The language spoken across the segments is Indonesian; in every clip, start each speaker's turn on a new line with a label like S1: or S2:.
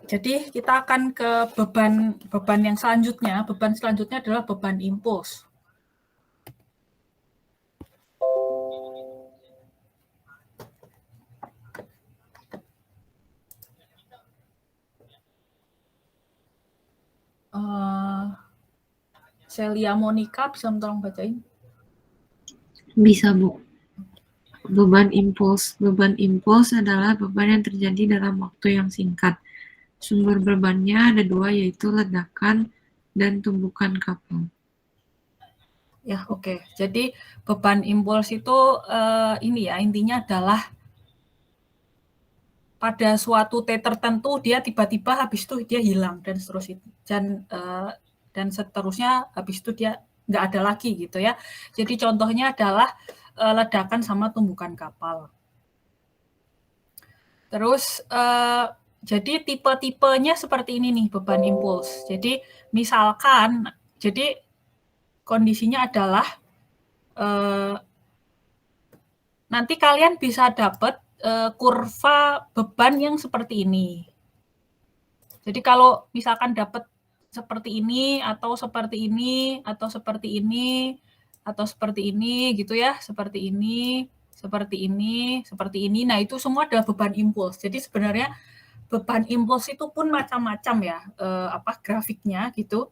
S1: Jadi kita akan ke beban yang selanjutnya. Beban selanjutnya adalah beban impuls. Celia Monica bisa tolong bacain?
S2: Bisa, Bu. Beban impuls. Beban impuls adalah beban yang terjadi dalam waktu yang singkat. Sumber bebannya ada dua, yaitu ledakan dan tumbukan kapal.
S1: Ya, oke. Jadi beban impuls itu ini ya, intinya adalah pada suatu T tertentu dia tiba-tiba habis itu dia hilang dan seterusnya dan seterusnya habis itu dia nggak ada lagi gitu ya. Jadi contohnya adalah ledakan sama tumbukan kapal. Terus jadi tipe-tipenya seperti ini nih beban impuls. Jadi misalkan jadi kondisinya adalah nanti kalian bisa dapat kurva beban yang seperti ini. Jadi kalau misalkan dapat seperti ini atau seperti ini atau seperti ini atau seperti ini gitu ya, seperti ini, seperti ini, seperti ini. Nah, itu semua adalah beban impuls. Jadi sebenarnya beban impuls itu pun macam-macam ya, grafiknya gitu.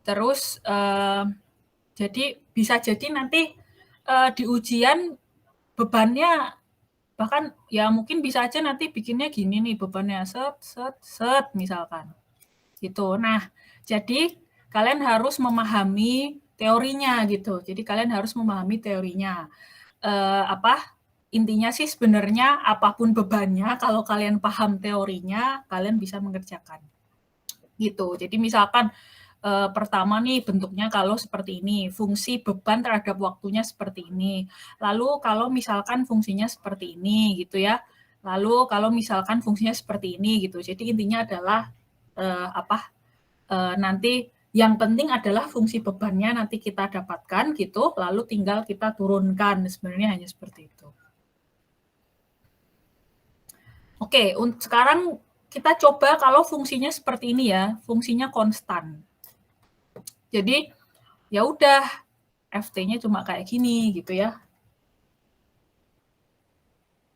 S1: Terus jadi bisa jadi nanti di ujian bebannya bahkan ya mungkin bisa aja nanti bikinnya gini nih bebannya set set set misalkan gitu. Nah, jadi kalian harus memahami teorinya gitu. Jadi kalian harus memahami teorinya. Intinya sih sebenarnya apapun bebannya, kalau kalian paham teorinya, kalian bisa mengerjakan. Gitu. Jadi misalkan pertama nih bentuknya kalau seperti ini, fungsi beban terhadap waktunya seperti ini. Lalu kalau misalkan fungsinya seperti ini gitu ya. Lalu kalau misalkan fungsinya seperti ini gitu. Jadi intinya adalah nanti yang penting adalah fungsi bebannya nanti kita dapatkan gitu, lalu tinggal kita turunkan. Sebenarnya hanya seperti itu. Oke, sekarang kita coba kalau fungsinya seperti ini ya, fungsinya konstan. Jadi ya udah FT-nya cuma kayak gini gitu ya.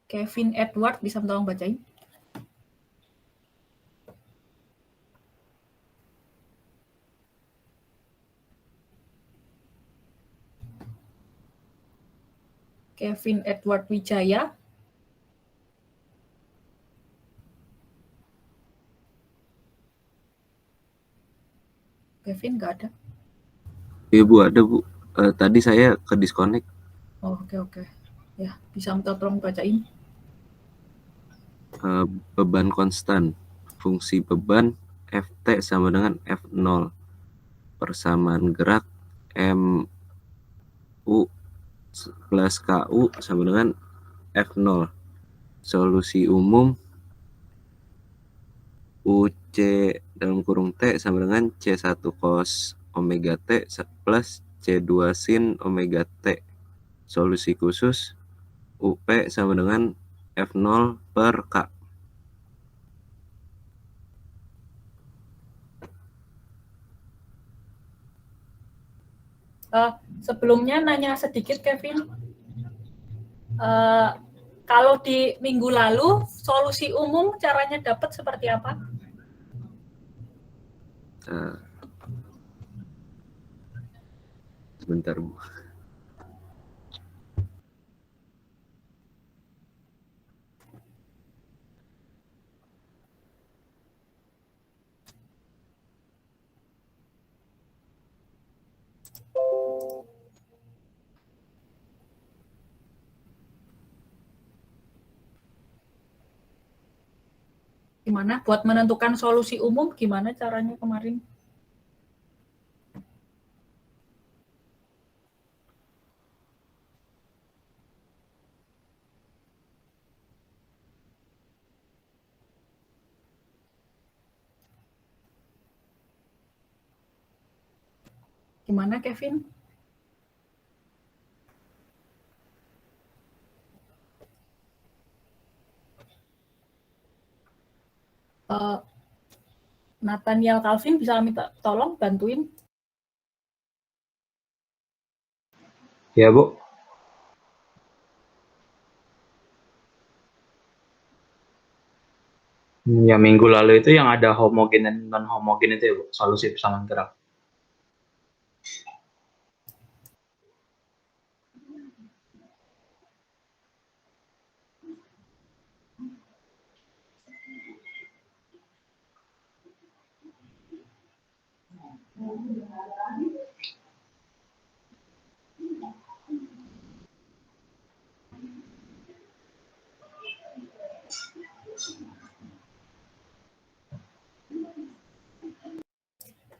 S1: Kevin Edward bisa tolong bacain? Kevin Edward Wijaya. Kevin nggak ada?
S3: Iya Bu, ada Bu. Tadi saya ke disconnect.
S1: Oh, oke. Ya, bisa minta tolong bacain.
S3: Beban konstan. Fungsi beban Ft sama dengan F0. Persamaan gerak MU plus KU sama dengan F0. Solusi umum UC dalam kurung T sama dengan C1 cos omega T plus C2 sin omega T. Solusi khusus UP sama dengan F0 per K.
S1: Sebelumnya nanya sedikit Kevin. Kalau di minggu lalu solusi umum caranya dapat seperti apa?
S3: Sebentar Bu.
S1: Gimana buat menentukan solusi umum, gimana caranya kemarin? Gimana Kevin? Nathaniel Calvin bisa minta tolong bantuin.
S4: Ya, Bu. Yang minggu lalu itu yang ada homogen dan non-homogen itu ya, Bu, solusi persamaan gerak.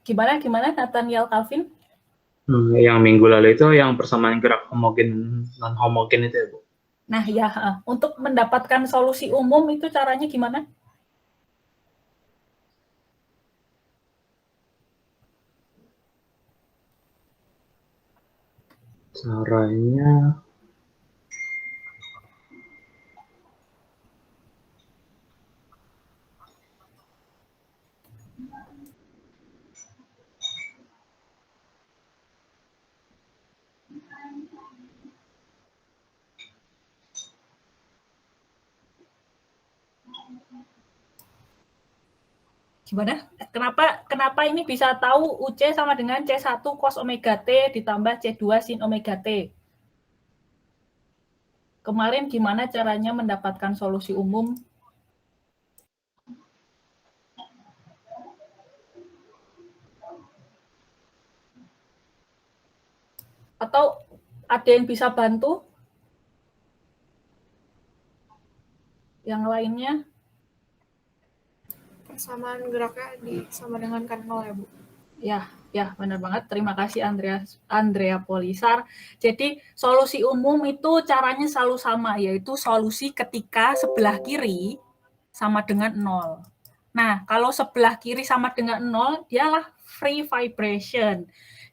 S1: Gimana Nathaniel Calvin?
S4: Yang minggu lalu itu yang persamaan gerak homogen non-homogen itu ya, Bu.
S1: Nah ya, untuk mendapatkan solusi umum itu caranya gimana?
S4: Caranya
S1: Gimana? Kenapa ini bisa tahu UC sama dengan C1 cos omega T ditambah C2 sin omega T? Kemarin gimana caranya mendapatkan solusi umum? Atau ada yang bisa bantu? Yang lainnya?
S5: Persamaan geraknya sama dengan kan 0 ya, Bu?
S1: Ya, benar banget. Terima kasih Andrea Polisar. Jadi solusi umum itu caranya selalu sama, yaitu solusi ketika sebelah kiri sama dengan 0. Nah, kalau sebelah kiri sama dengan 0, dialah free vibration.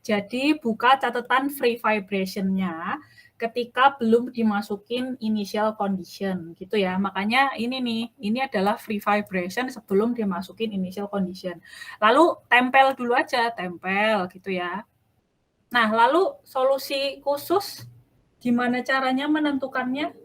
S1: Jadi buka catatan free vibration-nya ketika belum dimasukin initial condition gitu ya. Makanya ini adalah free vibration sebelum dimasukin initial condition. Lalu tempel dulu aja, tempel gitu ya. Nah, lalu solusi khusus gimana caranya menentukannya?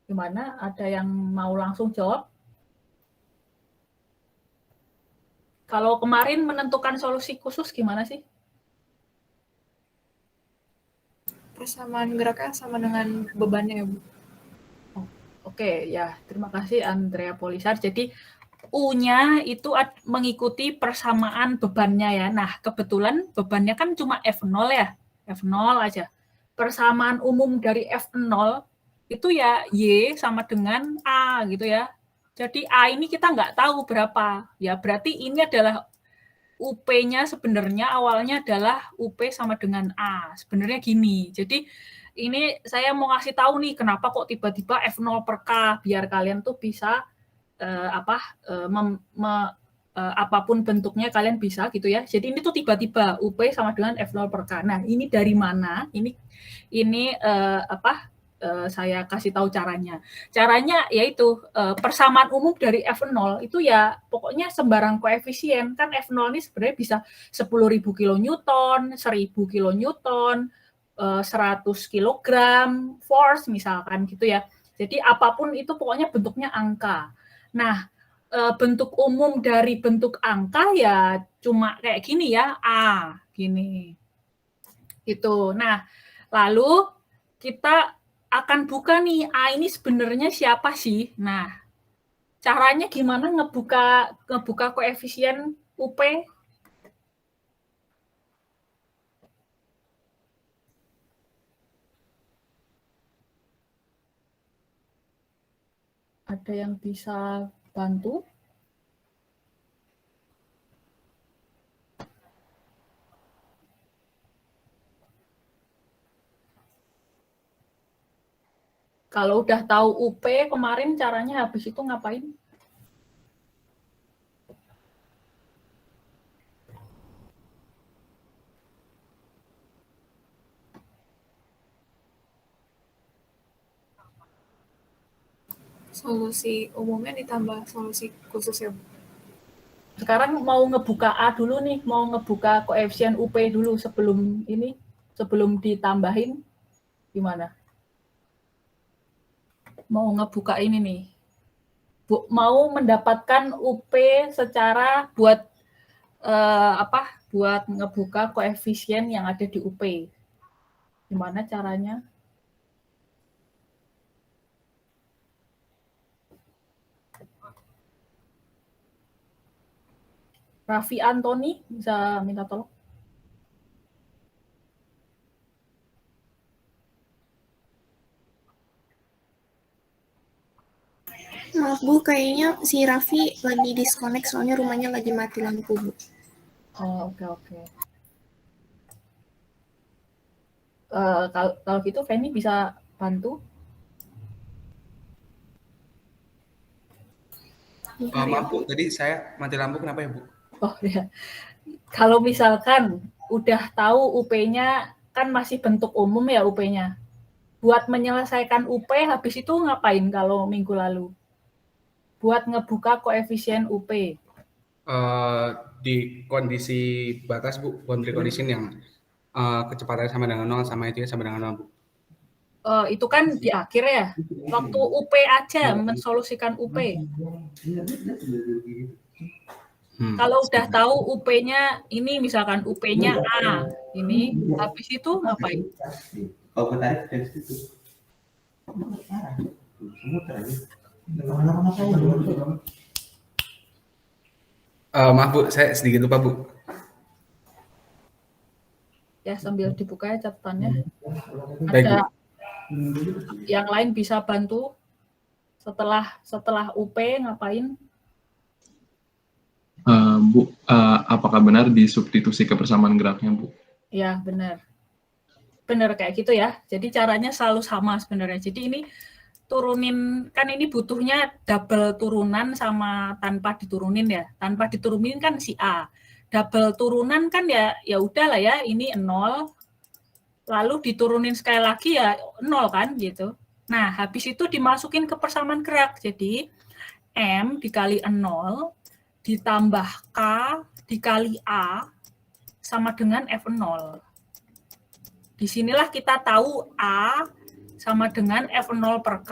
S1: Gimana? Ada yang mau langsung jawab? Kalau kemarin menentukan solusi khusus gimana sih?
S5: Persamaan geraknya sama dengan bebannya ya, Bu?
S1: Oke, ya. Terima kasih Andrea Polisar. Jadi U-nya itu mengikuti persamaan bebannya ya. Nah, kebetulan bebannya kan cuma F0 ya. F0 aja. Persamaan umum dari F0 itu ya Y sama dengan A gitu ya. Jadi A ini kita nggak tahu berapa. Ya berarti ini adalah UP-nya sebenarnya awalnya adalah UP sama dengan A. Sebenarnya gini. Jadi ini saya mau kasih tahu nih kenapa kok tiba-tiba F0 per K biar kalian tuh bisa apapun bentuknya kalian bisa gitu ya. Jadi ini tuh tiba-tiba UP sama dengan F0 per K. Nah, ini dari mana? Ini saya kasih tahu caranya. Caranya yaitu persamaan umum dari F0 itu ya pokoknya sembarang koefisien. Kan F0 ini sebenarnya bisa 10.000 kilonewton, 1.000 kilonewton, 100 kilogram force misalkan gitu ya. Jadi apapun itu pokoknya bentuknya angka. Nah, bentuk umum dari bentuk angka ya cuma kayak gini ya, A, gini. Gitu. Nah, lalu kita akan buka nih, A ini sebenarnya siapa sih? Nah, caranya gimana ngebuka koefisien UP? Ada yang bisa bantu? Kalau udah tahu UP kemarin caranya habis itu ngapain?
S5: Solusi umumnya ditambah solusi khususnya, Bu.
S1: Sekarang mau ngebuka A dulu nih, mau ngebuka koefisien UP dulu sebelum ditambahin, gimana? Mau ngebuka ini nih, mau mendapatkan UP secara buat buat ngebuka koefisien yang ada di UP. Gimana caranya? Raffi Antoni bisa minta tolong.
S6: Maaf Bu, kayaknya si Raffi lagi disconnect soalnya rumahnya lagi mati lampu Bu.
S1: Oh, oke. Kalau gitu Feni bisa bantu.
S7: Maaf Bu, tadi saya mati lampu kenapa ya Bu?
S1: Oh ya, kalau misalkan udah tahu UP-nya kan masih bentuk umum ya UP-nya. Buat menyelesaikan UP habis itu ngapain kalau minggu lalu? Buat ngebuka koefisien UP.
S7: Di kondisi batas Bu, boundary condition yang kecepatannya sama dengan 0 sama itu sama dengan 0 Bu.
S1: Itu kan di akhir ya. Waktu UP aja, mensolusikan UP. Kalau udah tahu UP-nya ini misalkan UP-nya A, ini habis itu ngapain?
S8: Kalau tarik dari situ.
S7: Maaf Bu, saya sedikit lupa Bu.
S1: Ya sambil dibuka ya catatannya.
S7: Baik, Bu.
S1: Ada yang lain bisa bantu setelah UP ngapain?
S9: Bu, apakah benar disubstitusi kebersamaan geraknya, Bu?
S1: Ya, benar. Benar kayak gitu ya. Jadi caranya selalu sama sebenarnya. Jadi ini turunin, kan ini butuhnya double turunan sama tanpa diturunin ya. Tanpa diturunin kan si A. Double turunan kan ya udahlah ya, ini 0. Lalu diturunin sekali lagi ya 0 kan gitu. Nah, habis itu dimasukin ke persamaan gerak. Jadi M dikali 0 ditambah K dikali A sama dengan F0. Disinilah kita tahu A sama dengan F0 per K.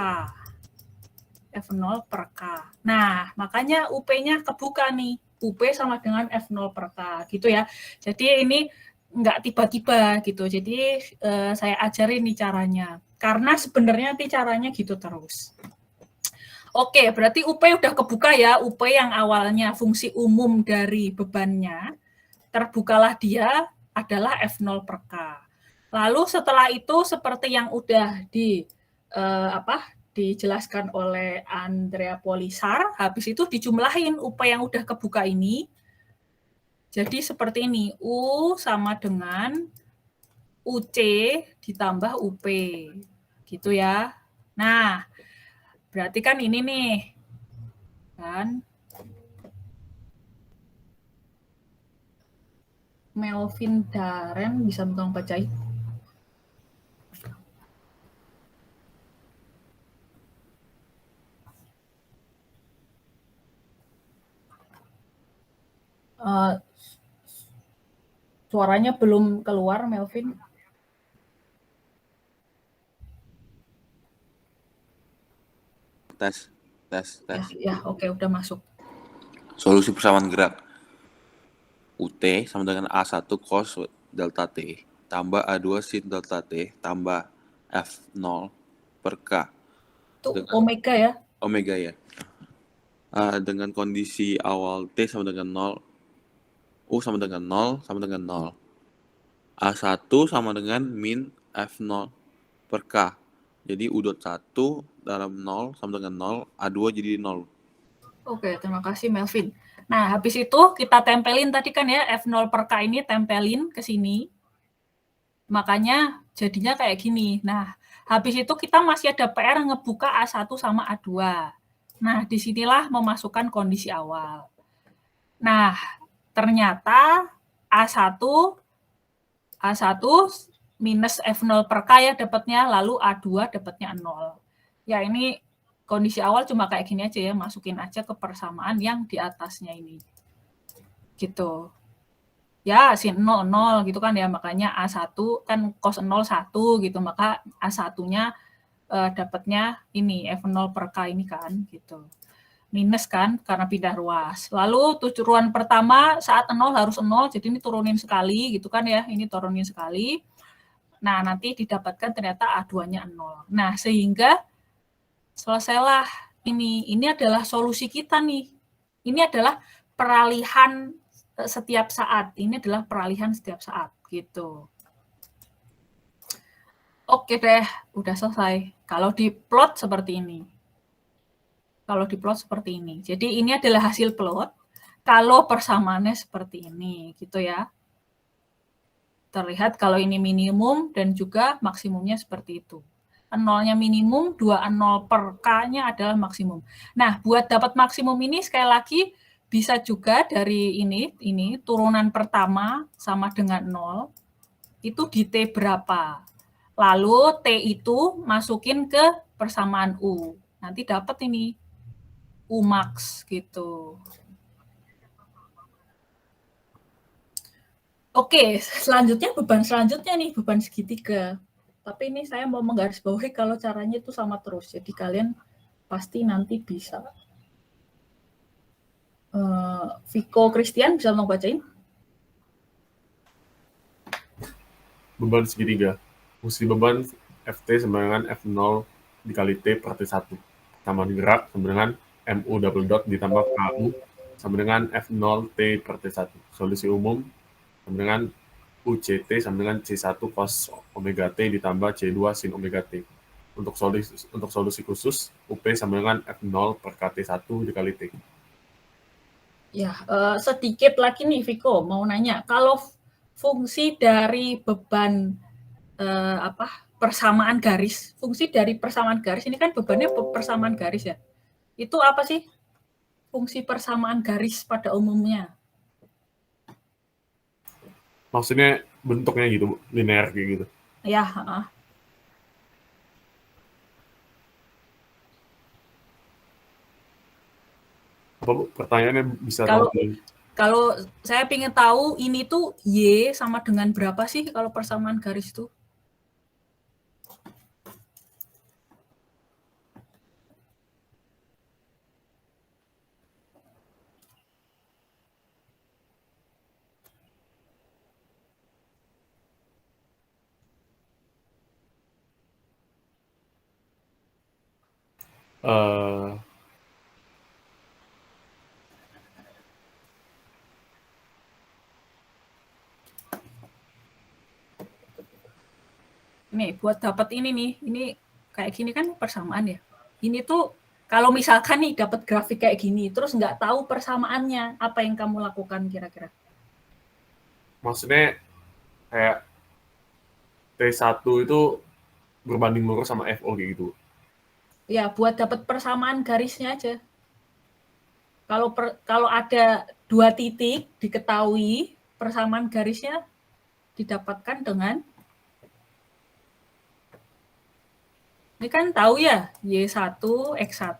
S1: F0 per K. Nah, makanya UP-nya kebuka nih. UP sama dengan F0 per K. Gitu ya. Jadi ini nggak tiba-tiba gitu. Jadi saya ajarin nih caranya. Karena sebenarnya nanti caranya gitu terus. Oke, berarti UP udah kebuka ya. UP yang awalnya fungsi umum dari bebannya, terbukalah dia adalah F0 per K. Lalu setelah itu seperti yang udah dijelaskan oleh Andrea Polisar, habis itu dijumlahin UP yang udah kebuka ini. Jadi seperti ini, U sama dengan UC ditambah UP. Gitu ya. Nah, berarti kan ini nih. Kan Melvin Daren bisa tolong bacain. Suaranya belum keluar, Melvin.
S3: Tes.
S1: Ya, oke, udah masuk.
S3: Solusi persamaan gerak. UT sama dengan A1 cos delta T tambah A2 sin delta T tambah F0 per K.
S1: Itu omega ya?
S3: Omega ya. Dengan kondisi awal T sama dengan 0, U sama dengan 0, sama dengan 0. A1 sama dengan min F0 per K. Jadi U.1 dalam 0 sama dengan 0, A2 jadi 0.
S1: Oke, terima kasih Melvin. Nah, habis itu kita tempelin tadi kan ya, F0 per K ini tempelin ke sini. Makanya jadinya kayak gini. Nah, habis itu kita masih ada PR ngebuka A1 sama A2. Nah, disinilah memasukkan kondisi awal. Nah, ternyata A1 minus F0 per K ya dapatnya, lalu A2 dapatnya 0. Ya ini kondisi awal cuma kayak gini aja ya, masukin aja ke persamaan yang di atasnya ini. Gitu. Ya, sin 0, 0 gitu kan ya, makanya A1 kan cos 0, 1 gitu, maka A1-nya dapatnya ini, F0 per K ini kan, gitu. Minus kan, karena pindah ruas. Lalu tujuan pertama saat 0 harus 0, jadi ini turunin sekali gitu kan ya, ini turunin sekali. Nah, nanti didapatkan ternyata A2-nya 0. Nah, sehingga selesailah ini. Ini adalah solusi kita nih. Ini adalah peralihan setiap saat. Ini adalah peralihan setiap saat gitu. Oke deh, udah selesai. Kalau di plot seperti ini. Kalau di plot seperti ini. Jadi ini adalah hasil plot. Kalau persamaannya seperti ini, gitu ya. Terlihat kalau ini minimum dan juga maksimumnya seperti itu. 0-nya minimum, 2 0 per K-nya adalah maksimum. Nah, buat dapat maksimum ini sekali lagi bisa juga dari ini turunan pertama sama dengan 0, itu di T berapa. Lalu T itu masukin ke persamaan U. Nanti dapat ini U max gitu. Oke, selanjutnya beban selanjutnya nih, beban segitiga. Tapi ini saya mau menggarisbawahi kalau caranya itu sama terus. Jadi kalian pasti nanti bisa. Viko Christian bisa mau bacain?
S10: Beban segitiga. Fungsi beban Ft sama dengan F0 dikali T per T1. Persamaan gerak sama dengan MU double dot ditambah KU sama dengan F0 T per T1. Solusi umum sama dengan UCT sama dengan C1 cos omega T ditambah C2 sin omega T. Untuk solusi khusus, UP sama dengan F0 per KT1 dikali T.
S1: Ya, sedikit lagi nih Viko, mau nanya. Kalau fungsi dari beban persamaan garis, fungsi dari persamaan garis, ini kan bebannya persamaan garis ya. Itu apa sih fungsi persamaan garis pada umumnya?
S10: Maksudnya bentuknya gitu, linear kayak gitu.
S1: Ya,
S10: Apa Bu? Pertanyaannya bisa
S1: kalau saya pengen tahu ini tuh Y sama dengan berapa sih kalau persamaan garis itu? Nih, buat dapat ini nih, ini kayak gini kan persamaan ya. Ini tuh kalau misalkan nih dapat grafik kayak gini, terus nggak tahu persamaannya, apa yang kamu lakukan kira-kira?
S10: Maksudnya kayak T1 itu berbanding lurus sama FO kayak gitu.
S1: Ya, buat dapat persamaan garisnya aja. Kalau ada 2 titik diketahui persamaan garisnya didapatkan dengan ini kan tahu ya, Y1, X1.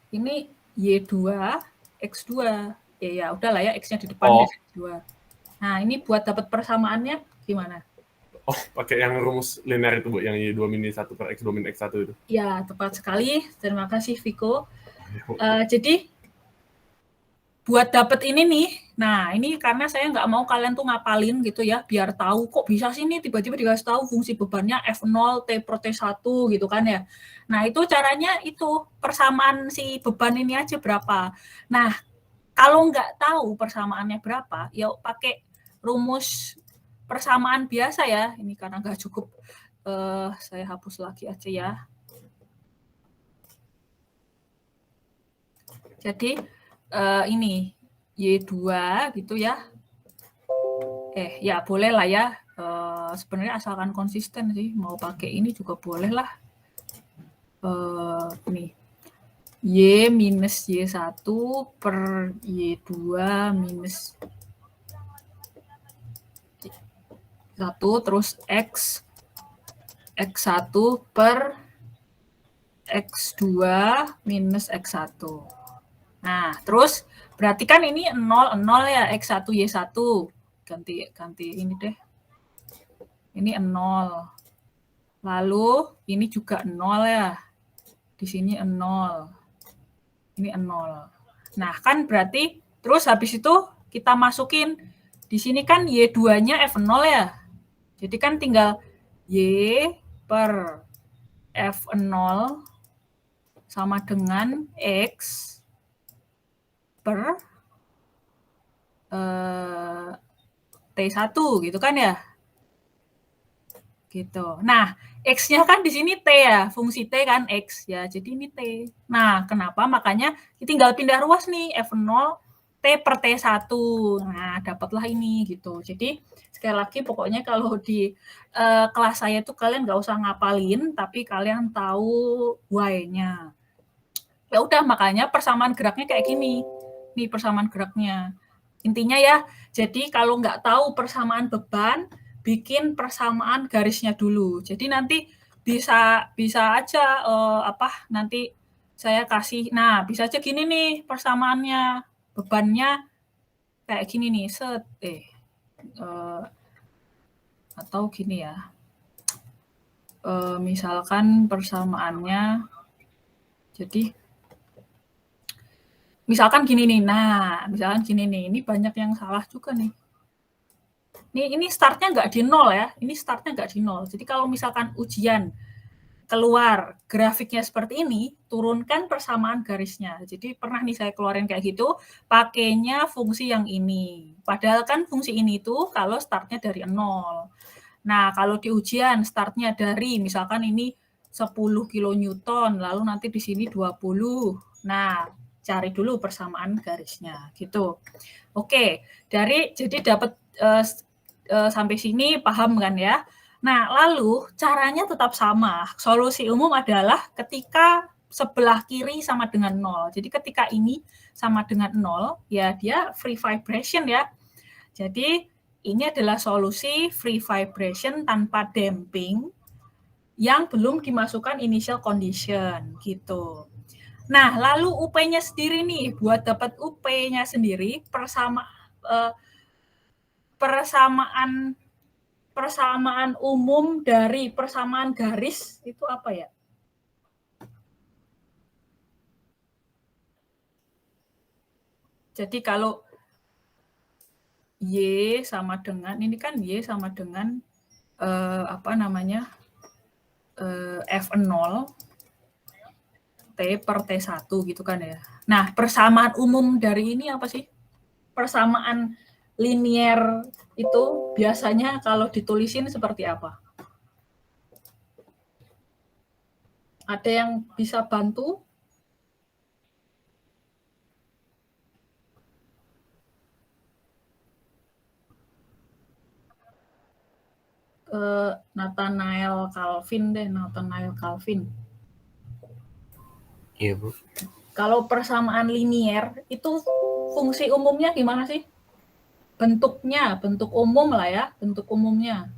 S1: Ini Y2, X2. Ya udahlah ya, X-nya di depan X2. Nah, ini buat dapat persamaannya gimana?
S10: Oh, pakai yang rumus linear itu Bu, yang Y2 min 1 per X2 min X1 itu.
S1: Ya, tepat sekali. Terima kasih Viko. Jadi buat dapat ini nih, nah ini karena saya nggak mau kalian tuh ngapalin gitu ya, biar tahu kok bisa sih nih tiba-tiba dikasih tahu fungsi bebannya F0 T per T1 gitu kan ya. Nah itu caranya itu persamaan si beban ini aja berapa. Nah kalau nggak tahu persamaannya berapa, ya pakai rumus persamaan biasa ya. Ini karena nggak cukup, saya hapus lagi aja ya. Jadi ini Y2 gitu ya. Ya boleh lah ya. Sebenarnya asalkan konsisten sih. Mau pakai ini juga boleh lah. Nih. Y minus Y1 per Y2 minus 1 terus X1 per X2 minus X1. Nah, terus berarti kan ini 0, 0 ya, X1, Y1. Ganti ini deh. Ini 0. Lalu ini juga 0 ya. Di sini 0. Ini 0. Nah, kan berarti terus habis itu kita masukin di sini kan Y2-nya F0 ya. Jadi kan tinggal Y per F0 sama dengan X per T1 gitu kan ya. Gitu. Nah, X-nya kan di sini T ya, fungsi T kan X ya, jadi ini T. Nah, kenapa? Makanya tinggal pindah ruas nih, F0 T per T1. Nah, dapatlah ini gitu. Jadi, sekali lagi pokoknya kalau di kelas saya tuh kalian nggak usah ngapalin, tapi kalian tahu Y-nya. Ya udah, makanya persamaan geraknya kayak gini. Nih persamaan geraknya. Intinya ya, jadi kalau nggak tahu persamaan beban, bikin persamaan garisnya dulu. Jadi nanti bisa aja nanti saya kasih. Nah, bisa aja gini nih persamaannya. Bebannya kayak gini nih, set atau gini ya. Misalkan persamaannya jadi misalkan gini nih. Nah, misalkan gini nih. Ini banyak yang salah juga nih. Ini startnya nggak di 0 ya. Ini startnya nggak di 0. Jadi kalau misalkan ujian keluar grafiknya seperti ini, turunkan persamaan garisnya. Jadi pernah nih saya keluarin kayak gitu, pakainya fungsi yang ini. Padahal kan fungsi ini tuh kalau startnya dari 0. Nah, kalau di ujian startnya dari misalkan ini 10 kN, lalu nanti di sini 20. Nah, cari dulu persamaan garisnya gitu. Oke, jadi dapat sampai sini paham kan ya? Nah, lalu caranya tetap sama. Solusi umum adalah ketika sebelah kiri sama dengan 0. Jadi ketika ini sama dengan 0, ya dia free vibration ya. Jadi ini adalah solusi free vibration tanpa damping yang belum dimasukkan initial condition gitu. Nah, lalu UP-nya sendiri nih, buat dapat UP-nya sendiri persamaan umum dari persamaan garis itu apa ya? Jadi kalau Y sama dengan, ini kan Y sama dengan F0 T per T1 gitu kan ya. Nah, persamaan umum dari ini apa sih? Persamaan linier itu biasanya kalau ditulisin seperti apa? Ada yang bisa bantu? Nathanael Calvin deh, Nathanael Calvin.
S3: Iya, Bu.
S1: Kalau persamaan linier itu fungsi umumnya gimana sih? Bentuknya, bentuk umum lah ya, bentuk umumnya.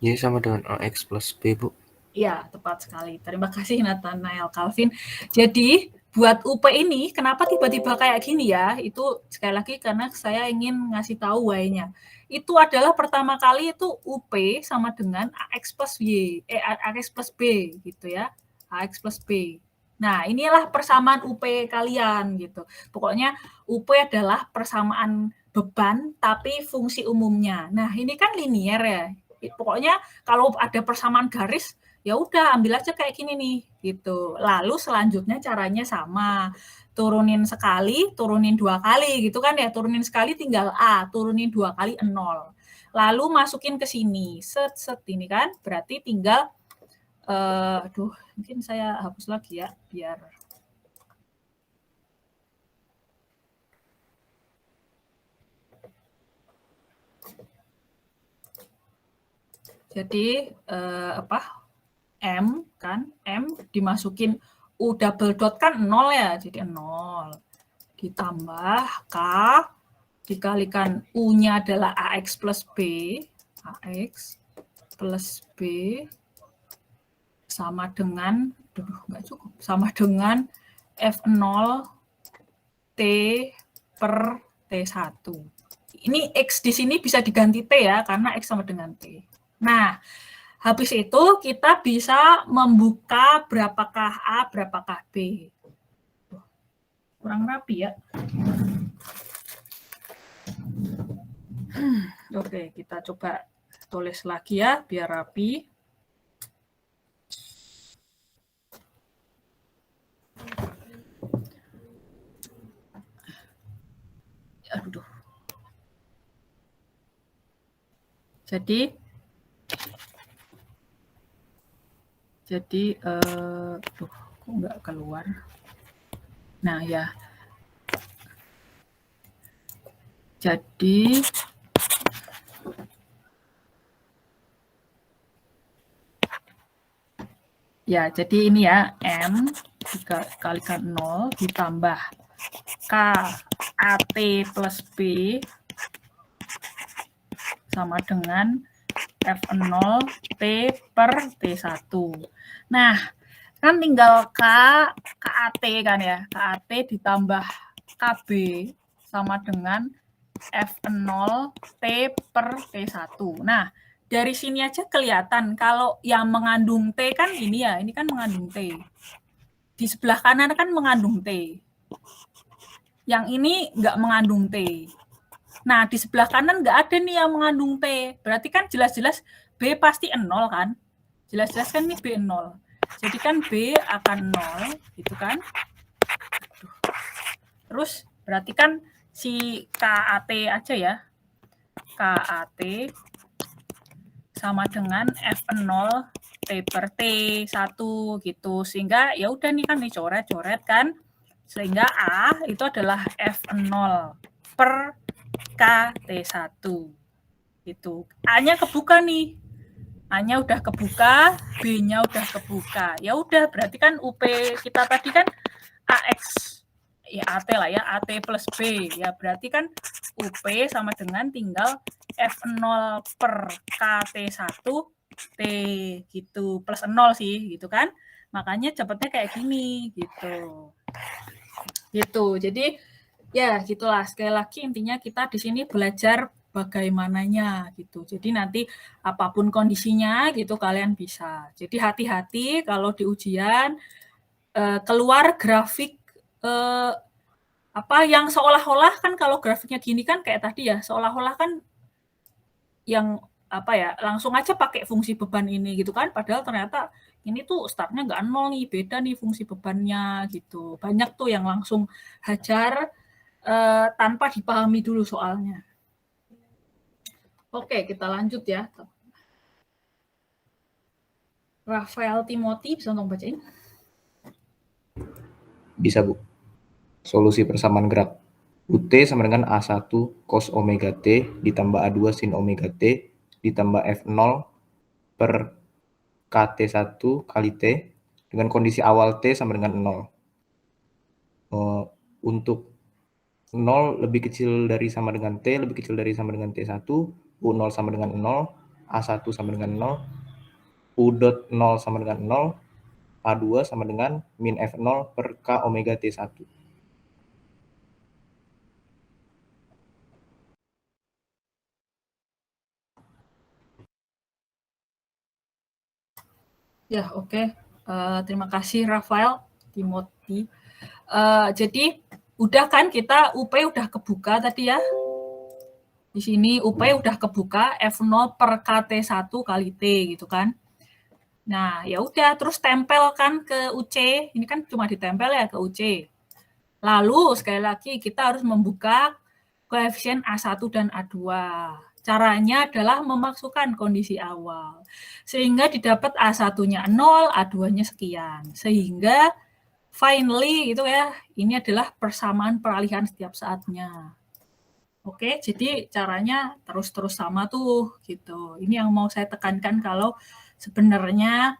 S3: Y sama dengan AX plus B, Bu.
S1: Ya, tepat sekali. Terima kasih Nathanael Calvin. Jadi, buat UP ini, kenapa tiba-tiba kayak gini ya? Itu sekali lagi karena saya ingin ngasih tahu Y-nya. Itu adalah pertama kali itu UP sama dengan AX plus Y, AX plus B gitu ya. AX plus B. Nah, inilah persamaan UP kalian gitu. Pokoknya UP adalah persamaan beban tapi fungsi umumnya. Nah, ini kan linier ya. Pokoknya kalau ada persamaan garis, ya udah ambil aja kayak gini nih gitu. Lalu selanjutnya caranya sama. Turunin sekali, turunin 2 kali gitu kan ya. Turunin sekali tinggal A, turunin 2 kali 0. Lalu masukin ke sini. Set ini kan berarti tinggal mungkin saya hapus lagi ya biar jadi M kan, M dimasukin U double dot kan 0 ya, jadi 0. Ditambah K, dikalikan U-nya adalah AX plus B, AX plus B, sama dengan 2 nggak cukup. Sama dengan F0 T per T1. Ini X di sini bisa diganti T ya, karena X sama dengan T. Nah, habis itu kita bisa membuka berapakah A, berapakah B. Kurang rapi ya. Oke, kita coba tulis lagi ya, biar rapi. Aduh. Jadi kok nggak keluar. Nah ya. Jadi ini ya, M dikalikan 0 ditambah K AT plus B sama dengan F0 T per T1. Nah, kan tinggal KAT kan ya, KAT ditambah KB sama dengan F0 T per T1. Nah, dari sini aja kelihatan kalau yang mengandung T kan ini ya, ini kan mengandung T. Di sebelah kanan kan mengandung T. Yang ini nggak mengandung T. Nah, di sebelah kanan nggak ada nih yang mengandung T. Berarti kan jelas-jelas B pasti 0 kan? Jelas-jelas kan ini B 0. Jadi kan B akan 0, gitu kan? Terus berarti kan si KAT aja ya. KAT sama dengan F0 T per T1 gitu. Sehingga ya udah nih kan dicoret-coret kan. Sehingga A itu adalah F0 per KT1 gitu. A-nya kebuka nih. A-nya udah kebuka, B-nya udah kebuka. Ya udah berarti kan UP kita tadi kan AX ya AT lah ya, AT plus B. Ya berarti kan UP sama dengan tinggal F0 per KT1 T gitu. Plus 0 sih gitu kan. Makanya cepatnya kayak gini gitu. Gitu. Jadi ya, gitulah. Sekali lagi intinya kita di sini belajar bagaimananya gitu. Jadi nanti apapun kondisinya gitu kalian bisa. Jadi hati-hati kalau di ujian keluar grafik yang seolah-olah kan kalau grafiknya gini kan kayak tadi ya, seolah-olah kan yang langsung aja pakai fungsi beban ini gitu kan. Padahal ternyata ini tuh startnya nggak 0 nih, beda nih fungsi bebannya gitu. Banyak tuh yang langsung hajar tanpa dipahami dulu soalnya. Oke, kita lanjut ya. Rafael Timothy, bisa tolong bacain?
S11: Bisa, Bu. Solusi persamaan gerak. UT sama dengan A1 cos omega T ditambah A2 sin omega T ditambah F0 per KT1 kali T dengan kondisi awal T sama dengan 0. Untuk 0 lebih kecil dari sama dengan T, lebih kecil dari sama dengan T1, U0 sama dengan 0, A1 sama dengan 0, U.0 sama dengan 0, A2 sama dengan min F0 per K omega T1.
S1: Ya, oke. Terima kasih Rafael Timothy. Jadi udah kan kita UP udah kebuka tadi ya. Di sini UP udah kebuka F0 per KT1 kali T gitu kan. Nah, ya udah terus tempelkan ke UC. Ini kan cuma ditempel ya ke UC. Lalu sekali lagi kita harus membuka koefisien A1 dan A2. Caranya adalah memasukkan kondisi awal. Sehingga didapat A1-nya 0, A2-nya sekian. Sehingga finally gitu ya, ini adalah persamaan peralihan setiap saatnya. Oke, jadi caranya terus-terus sama tuh gitu. Ini yang mau saya tekankan kalau sebenarnya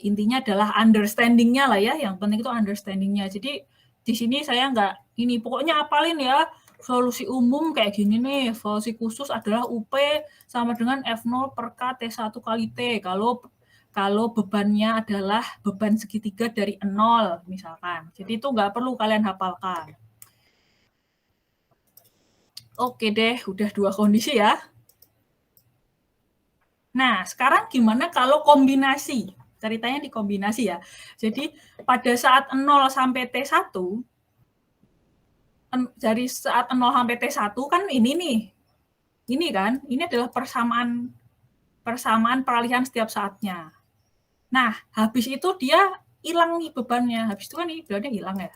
S1: intinya adalah understanding-nya lah ya. Yang penting itu understanding-nya. Jadi di sini saya nggak ini pokoknya apalin ya. Solusi umum kayak gini nih, solusi khusus adalah UP sama dengan F0 per K T1 kali T. kalau bebannya adalah beban segitiga dari 0 misalkan. Jadi itu nggak perlu kalian hafalkan. Oke deh, udah 2 kondisi ya. Nah, sekarang gimana kalau kombinasi? Ceritanya di kombinasi ya. Jadi pada saat 0 sampai T1, dari saat 0 sampai T1 kan ini nih. Ini kan, ini adalah persamaan peralihan setiap saatnya. Nah, habis itu dia hilang nih bebannya. Habis itu kan ini bebannya hilang ya.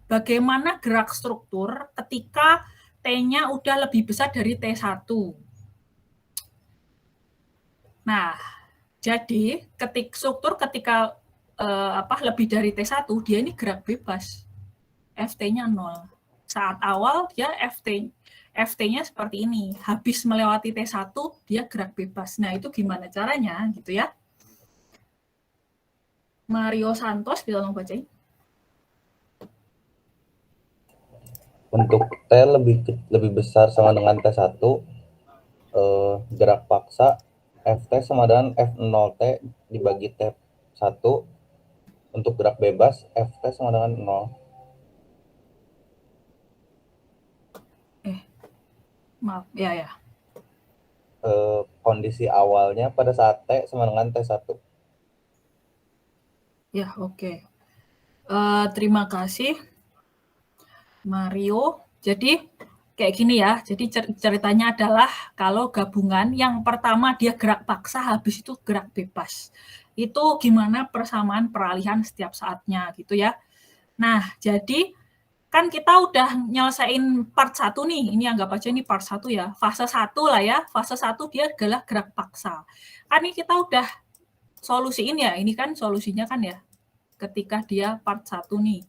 S1: Bagaimana gerak struktur ketika T-nya udah lebih besar dari T1? Nah, jadi struktur ketika lebih dari T1, dia ini gerak bebas. FT-nya 0. Saat awal dia FT-nya seperti ini. Habis melewati T1, dia gerak bebas. Nah, itu gimana caranya gitu ya. Mario Santos, bisa tolong bacain.
S12: Untuk T lebih besar sama dengan T1, gerak paksa FT sama dengan F0T dibagi T1. Untuk gerak bebas, FT sama dengan 0.
S1: Maaf, ya.
S12: Kondisi awalnya pada saat T sama dengan T1.
S1: Ya, oke. Terima kasih, Mario. Jadi, kayak gini ya. Jadi, ceritanya adalah kalau gabungan, yang pertama dia gerak paksa, habis itu gerak bebas. Itu gimana persamaan peralihan setiap saatnya, gitu ya. Nah, jadi kan kita udah nyelesain part 1 nih, ini anggap aja ini part 1 ya, fase 1 lah ya, fase 1 dia adalah gerak paksa. Kan ini kita udah solusiin ya, ini kan solusinya kan ya, ketika dia part 1 nih,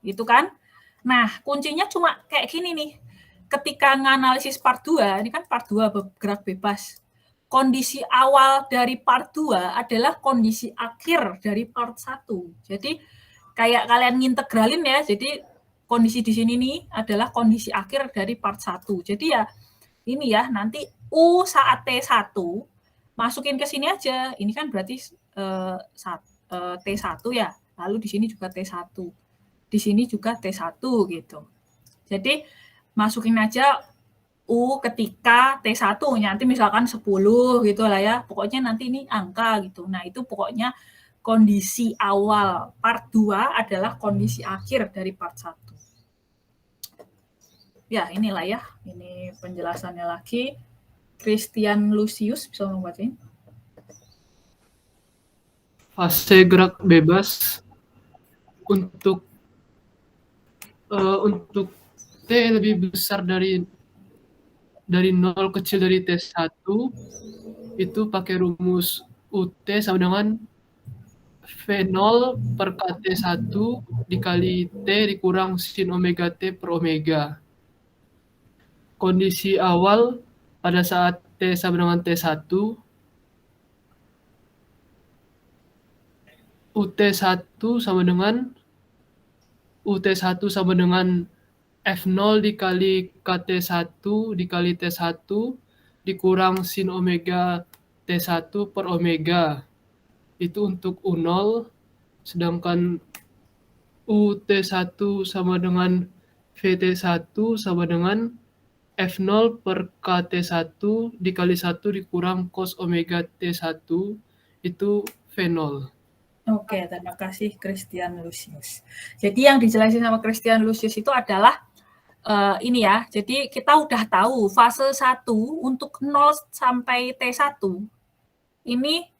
S1: itu kan. Nah, kuncinya cuma kayak gini nih, ketika nganalisis part 2, ini kan part 2 gerak bebas, kondisi awal dari part 2 adalah kondisi akhir dari part 1. Jadi, kayak kalian ngintegralin ya, jadi kondisi di sini nih adalah kondisi akhir dari part 1. Jadi ya ini ya nanti U saat T1 masukin ke sini aja. Ini kan berarti T1 ya. Lalu di sini juga T1. Di sini juga T1 gitu. Jadi masukin aja U ketika T1. Nanti misalkan 10 gitu lah ya. Pokoknya nanti ini angka gitu. Nah, itu pokoknya kondisi awal part 2 adalah kondisi akhir dari part 1. Ya, inilah ya. Ini penjelasannya lagi. Christian Lucius, bisa membacain?
S13: Fase gerak bebas untuk T lebih besar dari 0 kecil dari T1 itu pakai rumus UT sama dengan V0 per KT1 dikali T dikurang sin omega T per omega. Kondisi awal pada saat T sama dengan T1, UT1 sama dengan F0 dikali KT1 dikali T1 dikurang sin omega T1 per omega. Itu untuk U0, sedangkan UT1 sama dengan VT1 sama dengan F0 per KT1 dikali 1 dikurang cos omega T1 itu V0.
S1: Oke, terima kasih Christian Lucius. Jadi yang dijelasin sama Christian Lucius itu adalah ini ya, jadi kita udah tahu fase 1 untuk 0 sampai T1 ini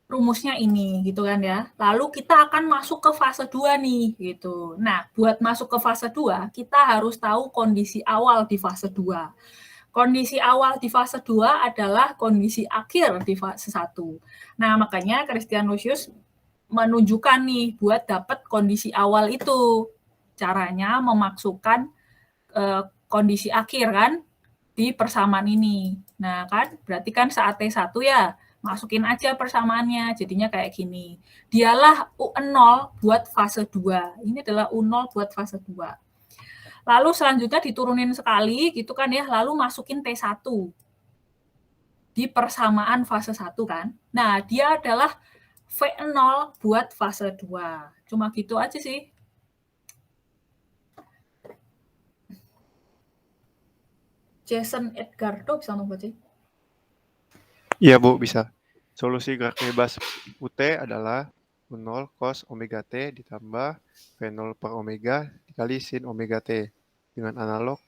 S1: rumusnya ini gitu kan ya. Lalu kita akan masuk ke fase 2 nih gitu. Nah, buat masuk ke fase 2, kita harus tahu kondisi awal di fase 2. Kondisi awal di fase 2 adalah kondisi akhir di fase 1. Nah, makanya Christian Lucius menunjukkan nih buat dapat kondisi awal itu. Caranya memasukkan kondisi akhir kan di persamaan ini. Nah, kan berarti kan saat T1 ya, masukin aja persamaannya, jadinya kayak gini. Dialah U0 buat fase 2. Ini adalah U0 buat fase 2. Lalu selanjutnya diturunin sekali gitu kan ya, lalu masukin T1. di persamaan fase 1 kan. Nah, dia adalah V0 buat fase 2. Cuma gitu aja sih. Jason Edgardo bisa membaca?
S14: Iya Bu, bisa. Solusi gerak bebas UT adalah U0 cos omega T ditambah V0 per omega dikali sin omega T. Dengan analog,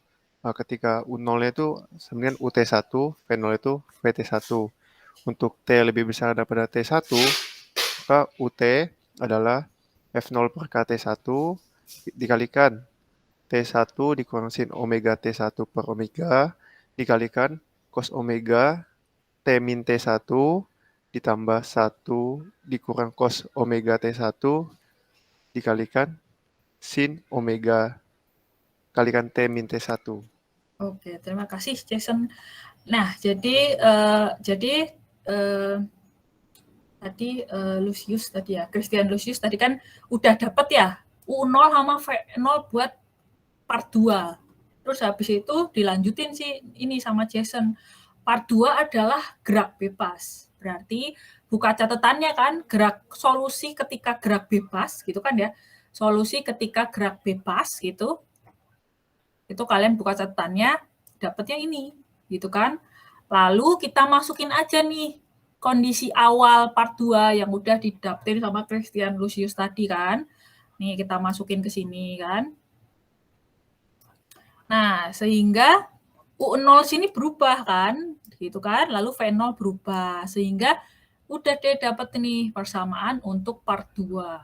S14: ketika U0-nya itu sama dengan UT1, V0 itu VT1. Untuk T lebih besar daripada T1, maka UT adalah F0 per KT1 dikalikan T1 dikurang sin omega T1 per omega dikalikan cos omega T min T1 ditambah 1 dikurang cos omega T1 dikalikan sin omega kalikan T min T1.
S1: Oke, terima kasih Jason. Nah, jadi tadi Lucius tadi ya, Christian Lucius tadi kan udah dapet ya U0 sama V0 buat part 2. Terus habis itu dilanjutin sih ini sama Jason. Part 2 adalah gerak bebas. Berarti buka catatannya kan, gerak solusi ketika gerak bebas gitu kan ya. Solusi ketika gerak bebas gitu. Itu kalian buka catatannya, dapatnya ini gitu kan. Lalu kita masukin aja nih kondisi awal part 2 yang udah didaptin sama Christian Lucius tadi kan. Nih kita masukin ke sini kan. Nah, sehingga U0 sini berubah kan, gitu kan. Lalu V0 berubah, sehingga udah deh dapat nih persamaan untuk part 2.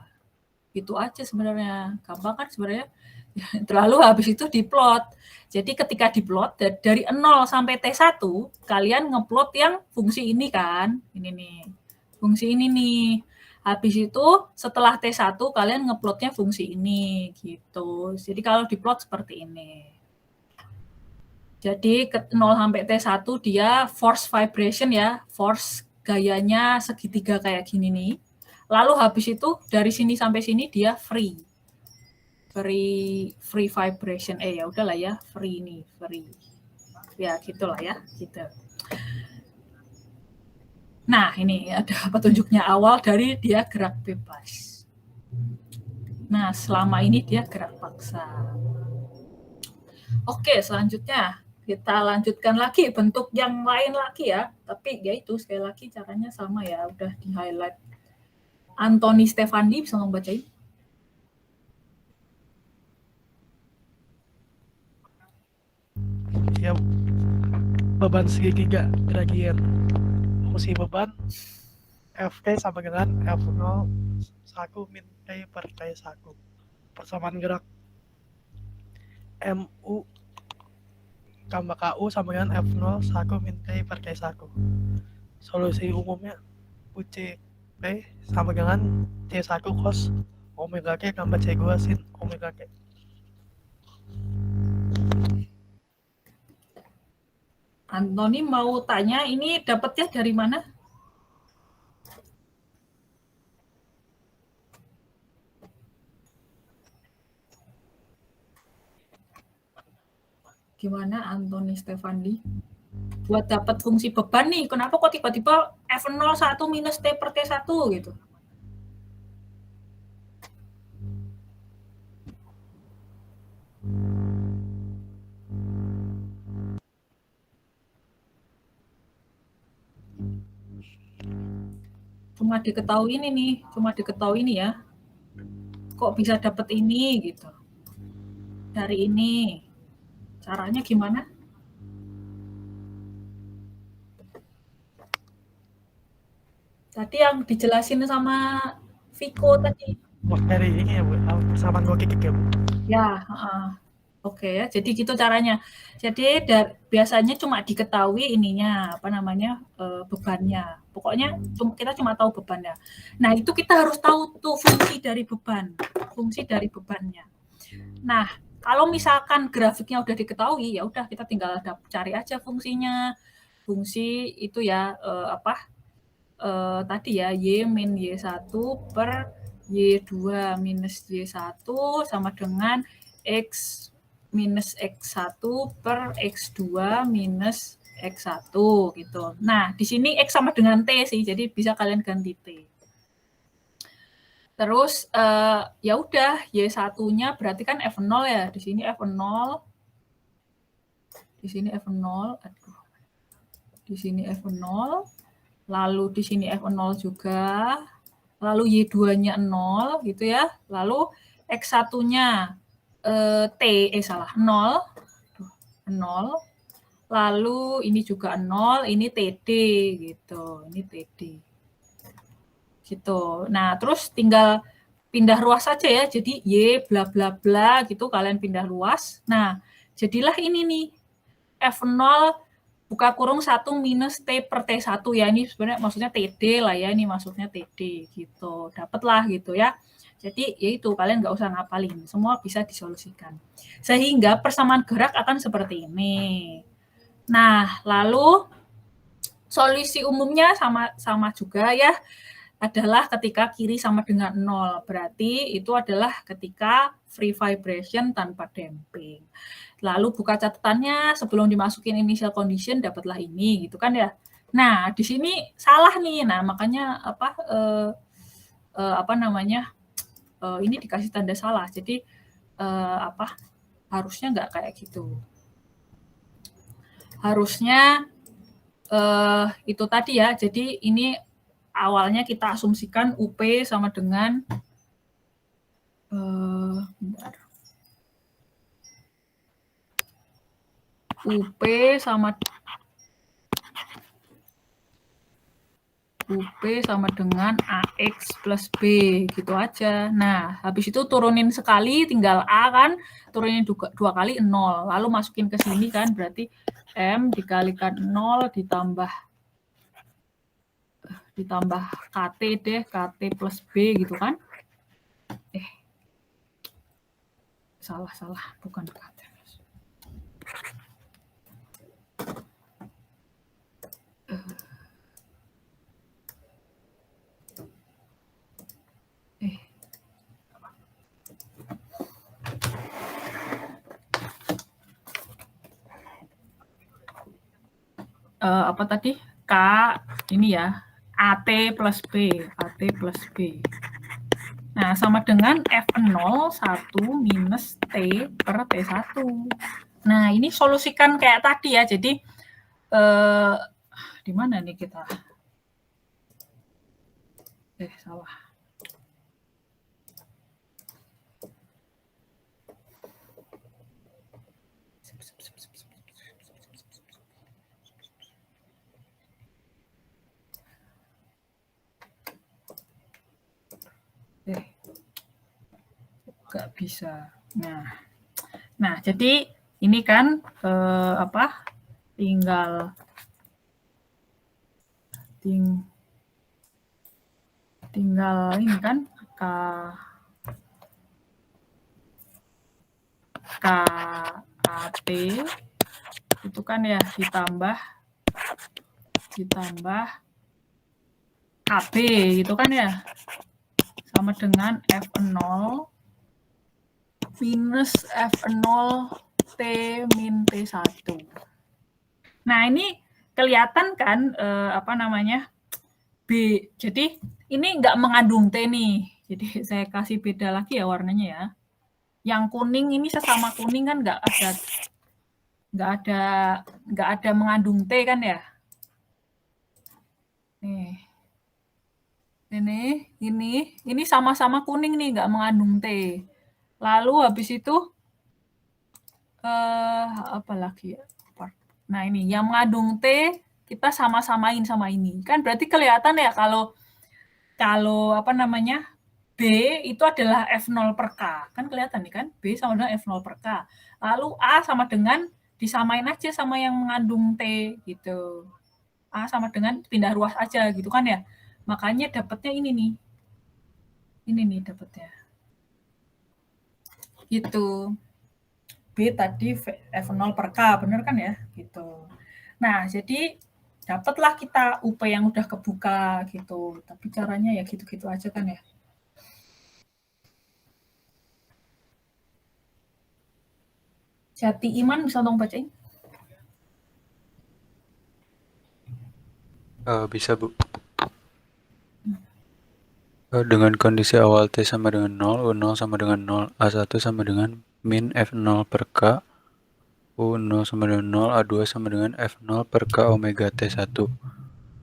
S1: Itu aja sebenarnya. Gampang kan sebenarnya? Lalu habis itu diplot. Jadi ketika diplot dari 0 sampai T1, kalian ngeplot yang fungsi ini kan. Ini nih. Fungsi ini nih. Habis itu setelah T1 kalian ngeplotnya fungsi ini gitu. Jadi kalau diplot seperti ini. Jadi ke 0 sampai T1 dia force vibration ya, force gayanya segitiga kayak gini nih. Lalu habis itu dari sini sampai sini dia free vibration. Ya udahlah ya, free nih, free. Ya gitulah ya, gitu. Nah, ini ada petunjuknya awal dari dia gerak bebas. Nah, selama ini dia gerak paksa. Oke, selanjutnya kita lanjutkan lagi bentuk yang lain lagi ya. Tapi ya itu sekali lagi caranya sama ya, udah di-highlight. Anthony Stefandi bisa membacain?
S15: Ya, beban segitiga gradien. Fungsi beban Ft sama dengan F0 1 min T per T1. Persamaan gerak MU tambah KU sama dengan F0 1 min T per T1. Solusi umumnya UC P sama dengan T1 cos omega K tambah C2 sin omega K.
S1: Anthony mau tanya, ini dapatnya dari mana? Gimana Anthony Stefandi? Buat dapat fungsi beban nih, kenapa kok tiba-tiba F0 1 minus T per T1 gitu? Cuma diketahui ini nih, ya. Kok bisa dapat ini gitu. Dari ini. Caranya gimana? Tadi yang dijelasin sama Viko tadi.
S15: Dari ini ya Bu, persamaan dua kikik ya Bu.
S1: Ya, oke ya. Jadi gitu caranya. Jadi biasanya cuma diketahui ininya, bebannya. Pokoknya kita cuma tahu bebannya. Nah, itu kita harus tahu tuh fungsi dari bebannya. Nah, kalau misalkan grafiknya udah diketahui, ya udah kita tinggal cari aja fungsinya. Fungsi itu ya tadi ya Y min Y1 per Y2 minus Y1 sama dengan X minus X1 per X2 minus X1 gitu. Nah, di sini X sama dengan T sih, jadi bisa kalian ganti T. Terus ya udah, Y1-nya berarti kan F0 ya. Di sini F0. Di sini F0. Aduh. Di sini F0. Lalu di sini F0 juga. Lalu Y2-nya 0 gitu ya. Lalu X1-nya salah, 0. 0. Lalu ini juga 0, ini TD gitu. Ini TD. Gitu. Nah, terus tinggal pindah ruas saja ya. Jadi Y bla bla bla gitu kalian pindah ruas. Nah, jadilah ini nih. F0 buka kurung 1 minus T per T1 ya. Ini sebenarnya maksudnya TD lah ya. Ini maksudnya TD gitu. Dapatlah gitu ya. Jadi ya itu kalian nggak usah ngapalin. Semua bisa disolusikan. Sehingga persamaan gerak akan seperti ini. Nah, lalu solusi umumnya sama juga ya, adalah ketika kiri sama dengan 0. Berarti itu adalah ketika free vibration tanpa damping. Lalu buka catatannya sebelum dimasukin initial condition dapatlah ini gitu kan ya. Nah, di sini salah nih. Nah, makanya ini dikasih tanda salah. Jadi harusnya nggak kayak gitu. Harusnya itu tadi ya. Jadi ini awalnya kita asumsikan UP sama dengan UP sama dengan AX plus B gitu aja. Nah, habis itu turunin sekali tinggal A kan, turunin 2 kali 0. Lalu masukin ke sini kan berarti M dikalikan 0 ditambah KT deh, KT plus B gitu kan. Salah, bukan KT. Apa tadi? K ini ya, AT plus B. Nah, sama dengan F0 1 minus T per T1. Nah, ini solusikan kayak tadi ya. Jadi di mana nih kita? Salah. Nggak bisa. Nah, jadi ini kan tinggal ini kan KAT itu kan ya ditambah KB gitu kan ya, sama dengan F0 minus F0 T min T1. Nah, ini kelihatan kan B. Jadi ini nggak mengandung T nih. Jadi saya kasih beda lagi ya warnanya ya. Yang kuning ini sesama kuning kan nggak ada mengandung T kan ya. Nih. Ini sama-sama kuning nih, nggak mengandung T. Lalu habis itu apa lagi ya? Nah, ini yang mengandung T kita sama-samain sama ini. Kan berarti kelihatan ya kalau B itu adalah F0 per K. Kan kelihatan nih kan, B sama dengan F0 per K. Lalu A sama dengan disamain aja sama yang mengandung T gitu. A sama dengan pindah ruas aja gitu kan ya. Makanya dapatnya ini nih. Ini nih dapatnya. Gitu. B tadi F0 per K, bener kan ya? Gitu. Nah, jadi dapatlah kita UP yang udah kebuka gitu. Tapi caranya ya gitu-gitu aja kan ya. Jati Iman bisa tolong bacain?
S16: Bisa, Bu. Dengan kondisi awal T sama dengan 0, U0 sama dengan 0, A1 sama dengan min F0 per K, U0 sama dengan 0, A2 sama dengan F0 per K omega T1.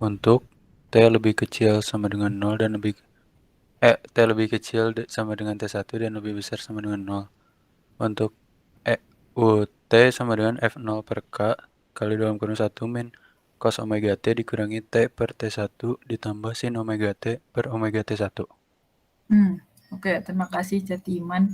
S16: Untuk T lebih kecil sama dengan 0 dan T lebih kecil sama dengan T1 dan lebih besar sama dengan 0. Untuk UT sama dengan F0 per K kali dalam kurung 1 min cos omega T dikurangi T per T1 ditambah sin omega T per omega T1.
S1: Oke, terima kasih Jatiman.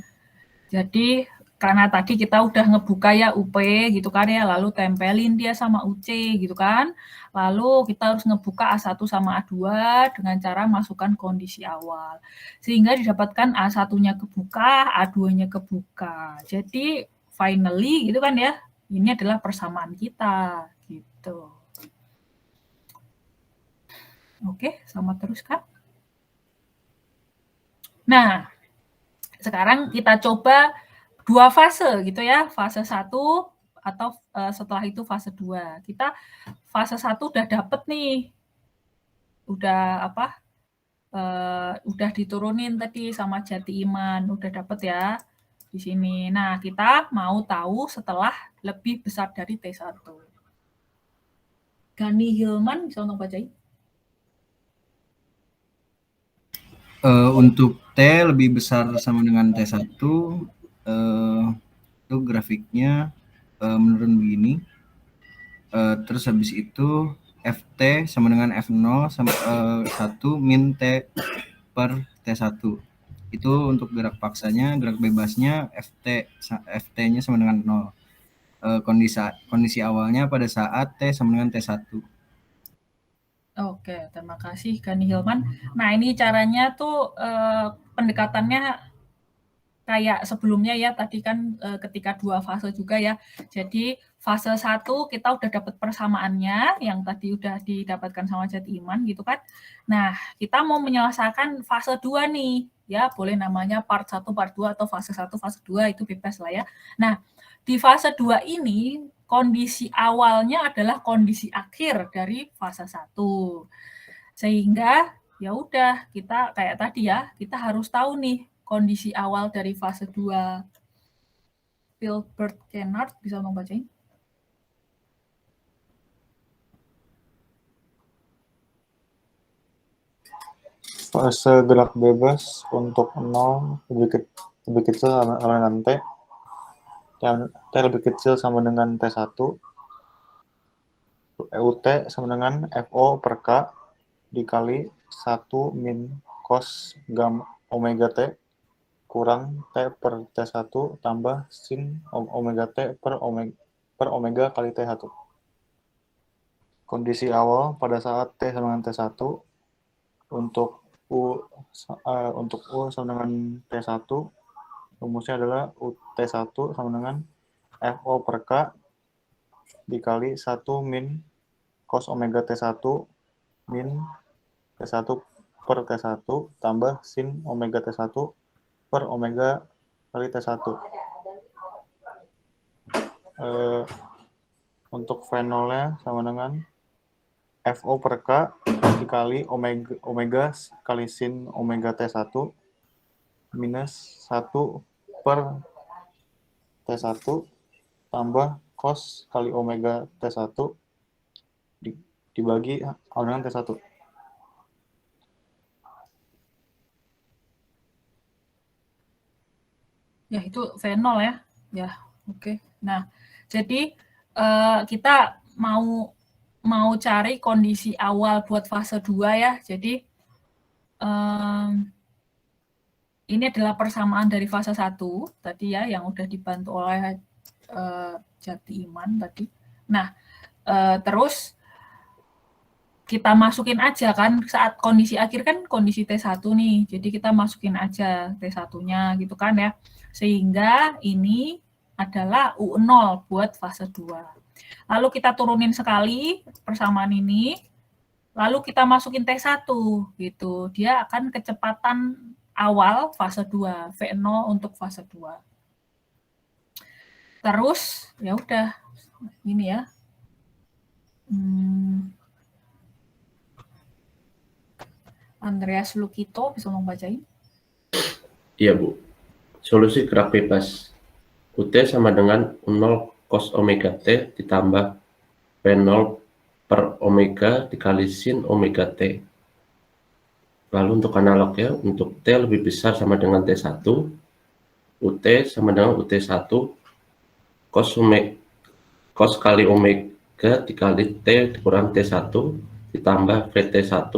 S1: Jadi karena tadi kita udah ngebuka ya UP gitu kan ya, lalu tempelin dia sama UC gitu kan. Lalu kita harus ngebuka A1 sama A2 dengan cara masukkan kondisi awal. Sehingga didapatkan A1-nya kebuka, A2-nya kebuka. Jadi finally gitu kan ya, ini adalah persamaan kita gitu. Oke, selamat teruskan. Nah, sekarang kita coba 2 fase gitu ya, fase 1 atau setelah itu fase 2. Kita fase 1 udah dapet nih. Udah apa? Udah diturunin tadi sama Jatiman, udah dapet ya di sini. Nah, kita mau tahu setelah lebih besar dari T1. Gani Hilman bisa untuk bacain?
S17: Untuk T lebih besar sama dengan T1, itu grafiknya menurun begini. Terus habis itu FT sama dengan F0 sama 1 min T per T1. Itu untuk gerak paksanya, gerak bebasnya FT-nya sama dengan 0. Kondisi awalnya pada saat T sama dengan T1.
S1: Oke, terima kasih Gani Hilman. Nah, ini caranya tuh pendekatannya kayak sebelumnya ya, tadi kan ketika 2 fase juga ya. Jadi fase 1 kita udah dapat persamaannya yang tadi udah didapatkan sama Jatiman gitu kan. Nah, kita mau menyelesaikan fase 2 nih. Ya, boleh namanya part 1, part 2 atau fase 1, fase 2 itu bebas lah ya. Nah, di fase 2 ini kondisi awalnya adalah kondisi akhir dari fase 1. Sehingga ya udah kita kayak tadi ya, kita harus tahu nih kondisi awal dari fase 2. Filbert Kennard bisa membacain?
S18: Fase gerak bebas untuk 0 lebih kecil sama dengan T. T lebih kecil sama dengan T1. UT sama dengan FO per K dikali 1 min cos gamma omega T kurang T per T1 tambah sin omega T per omega kali T1. Kondisi awal pada saat T sama dengan T1 untuk U sama dengan T1 rumusnya adalah T1 sama dengan FO per K dikali 1 min cos omega T1 min T1 per T1 tambah sin omega T1 per omega kali T1. Untuk fenolnya sama dengan FO per K dikali omega kali sin omega T1 minus 1 per T1 tambah cos kali omega T1 dibagi dengan T1.
S1: Ya, itu fenol ya. Ya, oke. Nah, jadi kita mau cari kondisi awal buat fase 2 ya. Jadi ini adalah persamaan dari fase 1 tadi ya, yang udah dibantu oleh Jatiman tadi. Nah, terus kita masukin aja kan, saat kondisi akhir kan kondisi T1 nih, jadi kita masukin aja T1-nya gitu kan ya. Sehingga ini adalah U0 buat fase 2. Lalu kita turunin sekali persamaan ini, lalu kita masukin T1 gitu. Dia akan kecepatan awal fase 2, V0 untuk fase 2. Terus ya udah ini ya. Andreas Lukito bisa membacain?
S19: Iya, Bu. Solusi gerak bebas UT sama dengan 0 cos omega T ditambah V0 per omega dikali sin omega T. Lalu untuk analognya, untuk T lebih besar sama dengan T1, UT sama dengan UT1 cos kali omega dikali T dikurang T1 ditambah VT1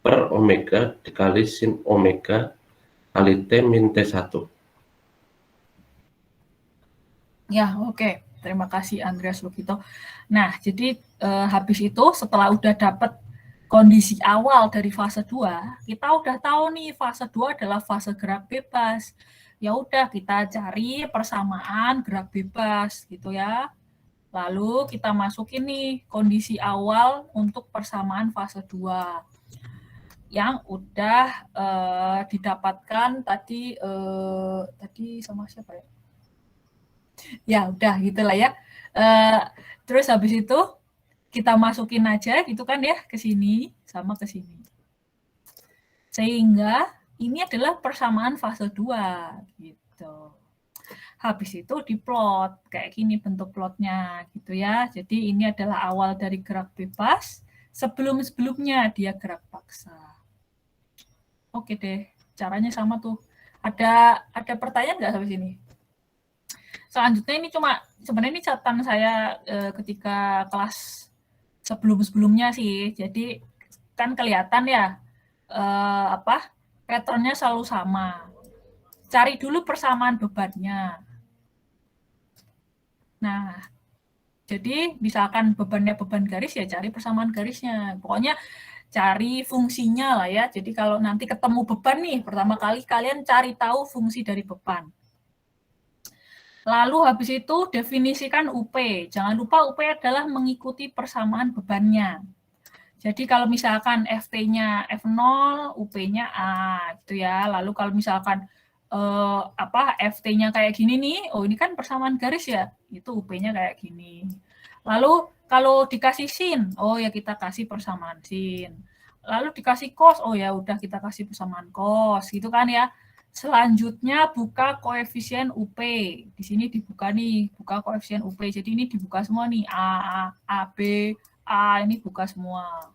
S19: per omega dikali sin omega kali T min T1.
S1: Ya, oke. Terima kasih Andreas Lukito. Nah, jadi habis itu setelah udah dapat kondisi awal dari fase 2, kita udah tahu nih fase 2 adalah fase gerak bebas. Ya udah kita cari persamaan gerak bebas gitu ya. Lalu kita masukin nih kondisi awal untuk persamaan fase 2 yang udah didapatkan tadi sama siapa ya? Ya udah gitulah ya. Terus habis itu kita masukin aja gitu kan ya ke sini sama ke sini. Sehingga ini adalah persamaan fase 2 gitu. Habis itu diplot kayak gini bentuk plotnya gitu ya. Jadi ini adalah awal dari gerak bebas, sebelum-sebelumnya dia gerak paksa. Oke deh, caranya sama tuh. Ada pertanyaan nggak sampai sini? Selanjutnya ini cuma sebenarnya ini catatan saya ketika kelas sebelum-sebelumnya sih. Jadi kan kelihatan ya patternnya selalu sama. Cari dulu persamaan bebannya. Nah, jadi misalkan bebannya beban garis ya cari persamaan garisnya. Pokoknya cari fungsinya lah ya. Jadi kalau nanti ketemu beban nih, pertama kali kalian cari tahu fungsi dari beban. Lalu habis itu definisikan UP. Jangan lupa UP adalah mengikuti persamaan bebannya. Jadi kalau misalkan FT-nya F0, UP-nya A gitu ya. Lalu kalau misalkan FT-nya kayak gini nih, oh ini kan persamaan garis ya. Itu UP-nya kayak gini. Lalu kalau dikasih sin, oh ya kita kasih persamaan sin. Lalu dikasih cos, oh ya udah kita kasih persamaan cos gitu kan ya. Selanjutnya buka koefisien UP. Di sini dibuka nih, buka koefisien UP. Jadi ini dibuka semua nih, A, B, A, ini buka semua.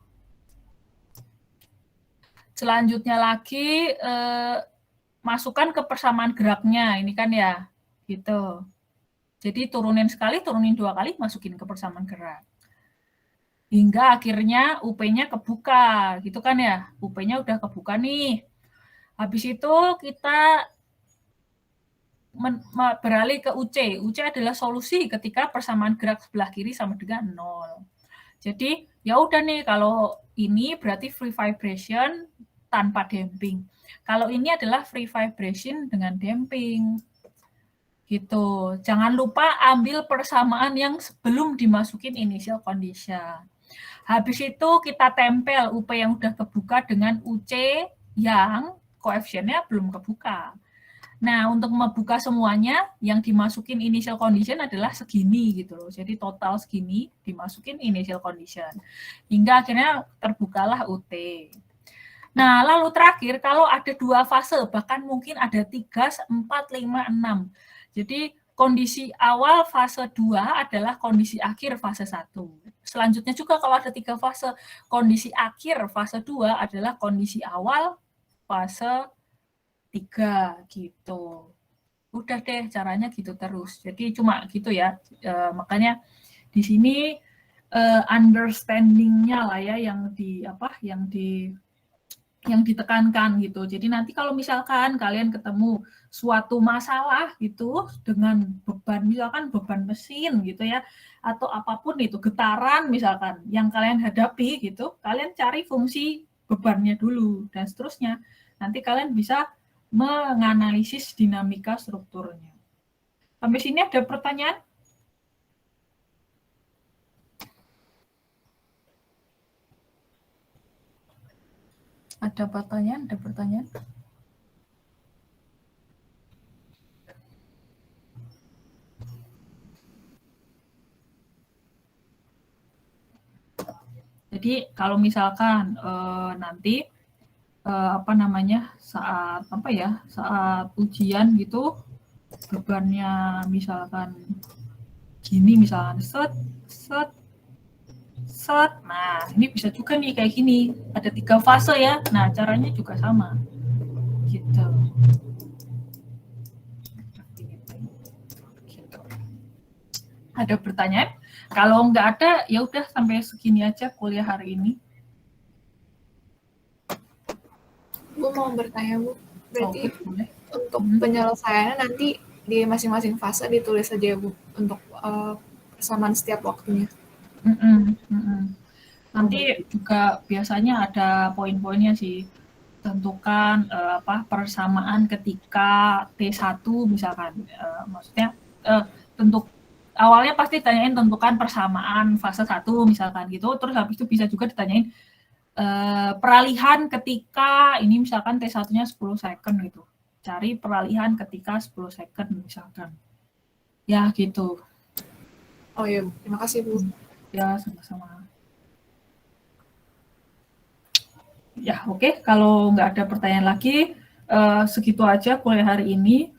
S1: Selanjutnya lagi masukkan ke persamaan geraknya, ini kan ya, gitu. Jadi turunin sekali, turunin 2 kali, masukin ke persamaan gerak. Hingga akhirnya UP-nya kebuka, gitu kan ya. UP-nya udah kebuka nih. Habis itu kita beralih ke UC. UC adalah solusi ketika persamaan gerak sebelah kiri sama dengan 0. Jadi ya udah nih, kalau ini berarti free vibration tanpa damping. Kalau ini adalah free vibration dengan damping. Gitu. Jangan lupa ambil persamaan yang sebelum dimasukin initial condition. Habis itu kita tempel UP yang udah kebuka dengan UC yang koefisiennya belum kebuka. Nah, untuk membuka semuanya, yang dimasukin initial condition adalah segini gitu loh. Jadi total segini dimasukin initial condition. Hingga akhirnya terbukalah UT. Nah, lalu terakhir, kalau ada 2 fase, bahkan mungkin ada 3, 4, 5, 6. Jadi kondisi awal fase 2 adalah kondisi akhir fase 1. Selanjutnya juga kalau ada 3 fase, kondisi akhir fase 2 adalah kondisi awal fase 3 gitu. Udah deh, caranya gitu terus. Jadi cuma gitu ya. Makanya di sini understanding-nya lah ya yang ditekankan gitu. Jadi nanti kalau misalkan kalian ketemu suatu masalah gitu dengan beban, misalkan beban mesin gitu ya, atau apapun itu, getaran misalkan yang kalian hadapi gitu, kalian cari fungsi bebannya dulu dan seterusnya. Nanti kalian bisa menganalisis dinamika strukturnya. Sampai sini ada pertanyaan? Ada pertanyaan? Ada pertanyaan? Jadi kalau misalkan nanti saat ujian gitu, bebannya misalkan gini, misalkan set. Nah, ini bisa juga nih kayak gini. Ada 3 fase ya. Nah, caranya juga sama. Gitu. Ada pertanyaan? Kalau nggak ada, ya udah sampai segini aja kuliah hari ini.
S5: Bu mau bertanya, Bu. Berarti
S1: boleh.
S5: untuk penyelesaiannya nanti di masing-masing fase ditulis saja, Bu, untuk persamaan setiap waktunya.
S1: Nanti juga biasanya ada poin-poinnya sih. Tentukan persamaan ketika T1 misalkan. Maksudnya awalnya pasti tanyain tentukan persamaan fase 1 misalkan gitu. Terus habis itu bisa juga ditanyain peralihan ketika ini misalkan T1-nya 10 second gitu. Cari peralihan ketika 10 second misalkan. Ya gitu.
S5: Oh iya, terima kasih, Bu.
S1: Ya, sama-sama. Ya, oke. Kalau nggak ada pertanyaan lagi, segitu aja kuliah hari ini.